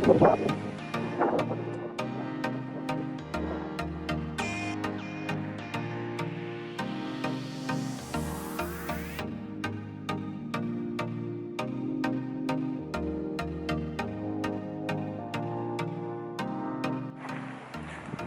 Ciao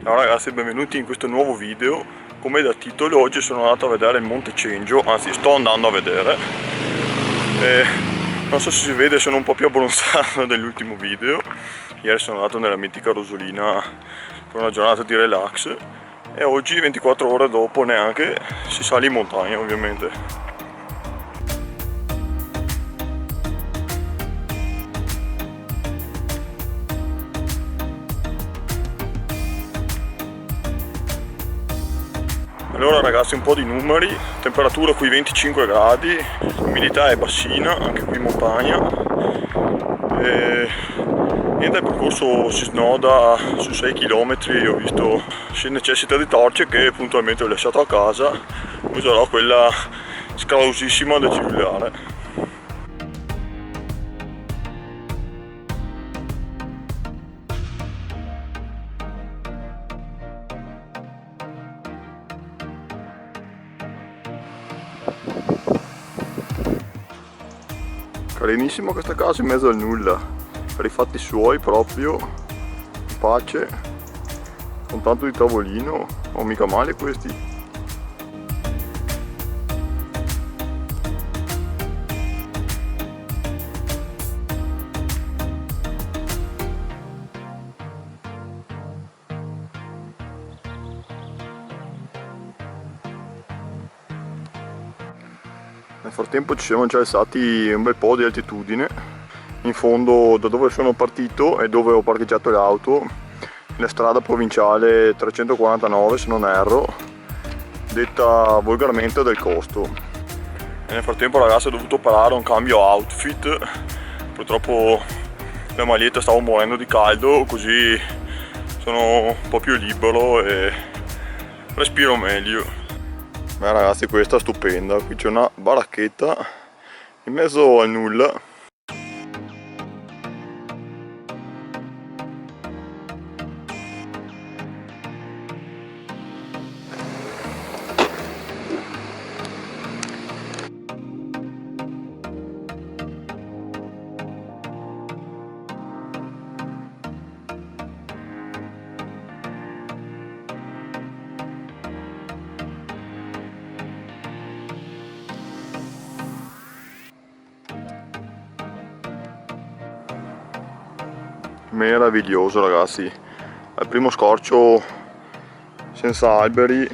ragazzi, benvenuti in questo nuovo video. Come da titolo, oggi sono andato a vedere il Monte Cengio, anzi sto andando a vedere. Non so se si vede, sono un po' più abbronzato dell'ultimo video. Ieri sono andato nella mitica Rosolina per una giornata di relax e oggi, 24 ore dopo neanche, si sale in montagna ovviamente. Allora ragazzi, un po' di numeri: temperatura qui 25 gradi, umidità è bassina, anche qui in montagna. Niente, il percorso si snoda su 6 km, ho visto si necessita di torce che puntualmente ho lasciato a casa, userò quella scalausissima del cellulare. Carinissima questa casa in mezzo al nulla, per i fatti suoi proprio, in pace, con tanto di tavolino, oh mica male questi. Nel frattempo ci siamo già alzati un bel po' di altitudine, in fondo da dove sono partito e dove ho parcheggiato l'auto, la strada provinciale 349 se non erro, detta volgarmente del Costo. E nel frattempo ragazzi ho dovuto operare un cambio outfit, purtroppo la maglietta stavo morendo di caldo, così sono un po' più libero e respiro meglio. Beh ragazzi, questa è stupenda, qui c'è una baracchetta in mezzo al nulla. Meraviglioso ragazzi, al primo scorcio senza alberi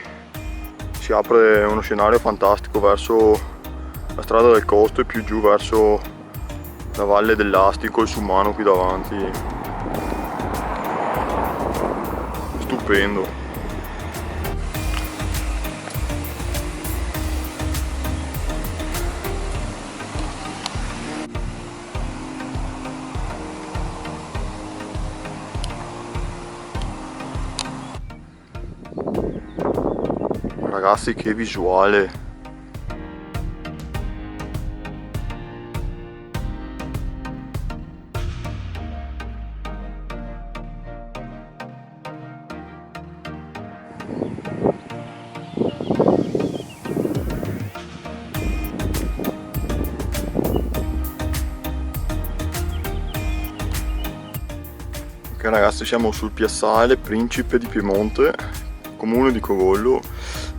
si apre uno scenario fantastico verso la strada del Costo e più giù verso la valle dell'Astico, il Sumano qui davanti. Stupendo. Ragazzi, che visuale! Ok ragazzi, siamo sul piazzale Principe di Piemonte, comune di Cogollo.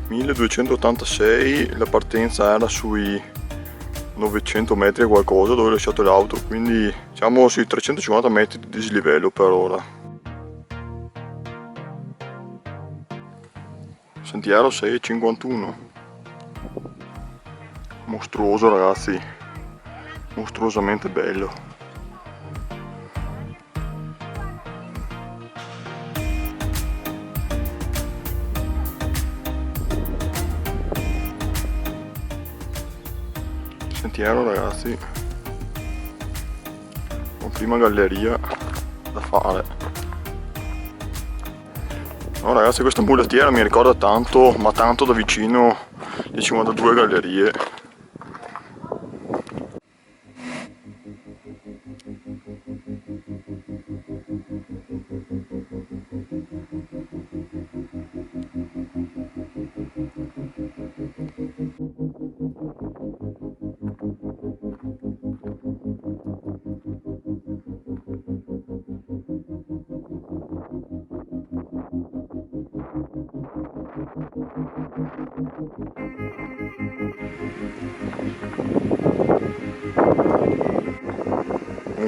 1286, la partenza era sui 900 metri e qualcosa dove ho lasciato l'auto, quindi siamo sui 350 metri di dislivello per ora. Sentiero 651, mostruoso ragazzi, mostruosamente bello. Sentiero ragazzi, ho prima galleria da fare. No ragazzi, questa mulettiera mi ricorda tanto, ma tanto da vicino, le 52 gallerie.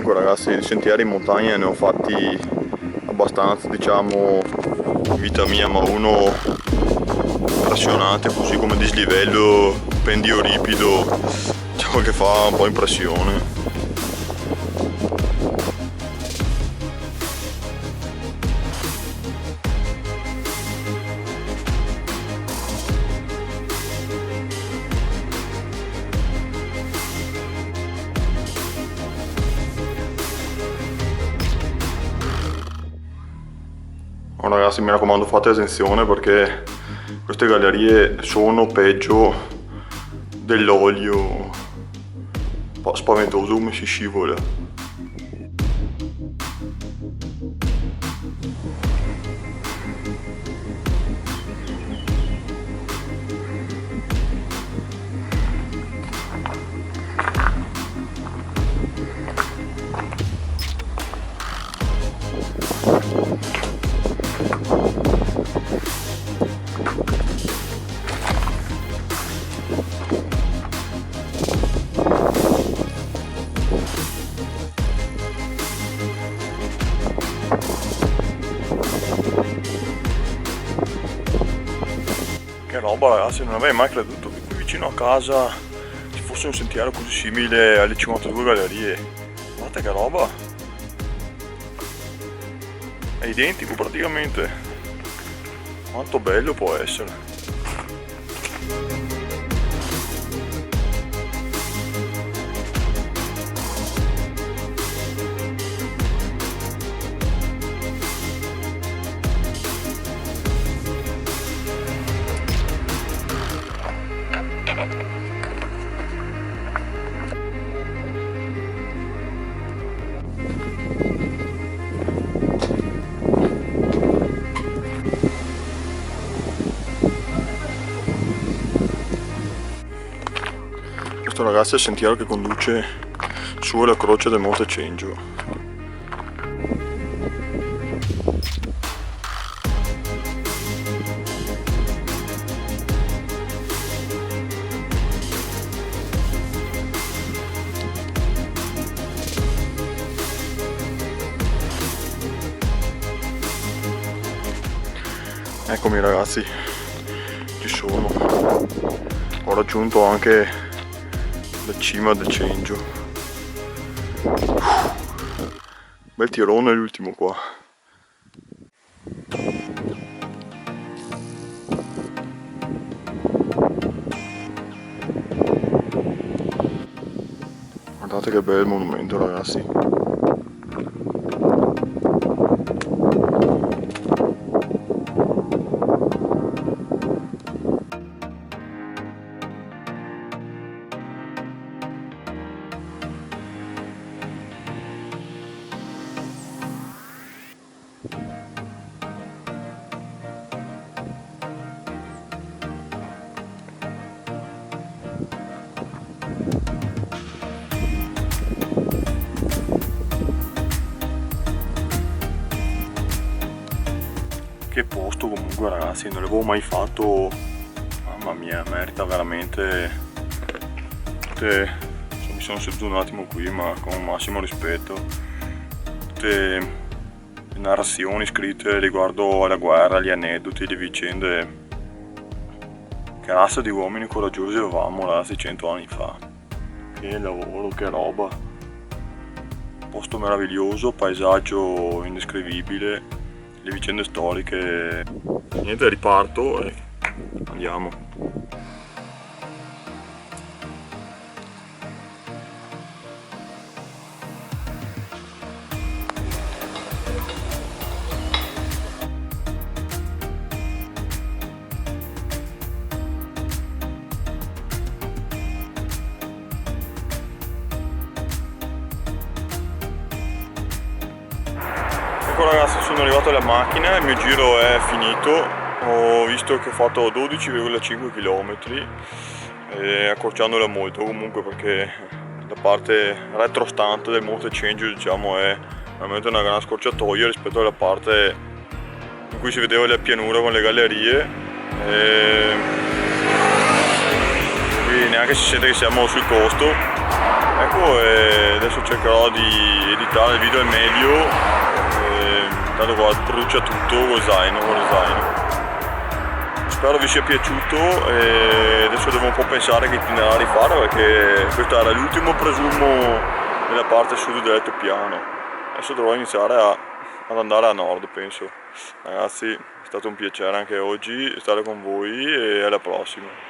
Comunque ragazzi, di sentieri in montagna ne ho fatti abbastanza, diciamo, in vita mia, ma uno impressionante, così come dislivello, pendio ripido, diciamo che fa un po' impressione. Oh, ragazzi, mi raccomando, fate attenzione perché queste gallerie sono peggio dell'olio, spaventoso come si scivola. Che roba ragazzi, non avrei mai creduto che qui vicino a casa ci fosse un sentiero così simile alle 52 gallerie. Guardate che roba! È identico praticamente. Quanto bello può essere! Questo ragazzi è il sentiero che conduce su alla croce del Monte Cengio. Eccomi ragazzi, ci sono. Ho raggiunto anche la cima del Cengio. Bel tirone l'ultimo qua. Guardate che bel monumento ragazzi. Che posto comunque ragazzi, non l'avevo mai fatto, mamma mia, merita veramente. Mi sono seduto un attimo qui ma con il massimo rispetto. Tutte le narrazioni scritte riguardo alla guerra, gli aneddoti, le vicende. Che razza di uomini coraggiosi avevamo ragazzi 100 anni fa. Che lavoro, che roba. Posto meraviglioso, paesaggio indescrivibile. Le vicende storiche. Niente, riparto e andiamo. Ecco ragazzi, sono arrivato alla macchina, il mio giro è finito, ho visto che ho fatto 12,5 km, accorciandola molto comunque perché la parte retrostante del Monte Cengio diciamo è veramente una gran scorciatoia rispetto alla parte in cui si vedeva la pianura con le gallerie. Qui neanche si sente che siamo sul costo. Ecco, adesso cercherò di editare il video al meglio, tanto qua brucia tutto con lo zaino. Spero vi sia piaciuto e adesso devo un po' pensare che itinerari fare, perché questo era l'ultimo, presumo, nella parte sud dell'altopiano. Adesso dovrò iniziare ad andare a nord, penso. Ragazzi, è stato un piacere anche oggi stare con voi e alla prossima.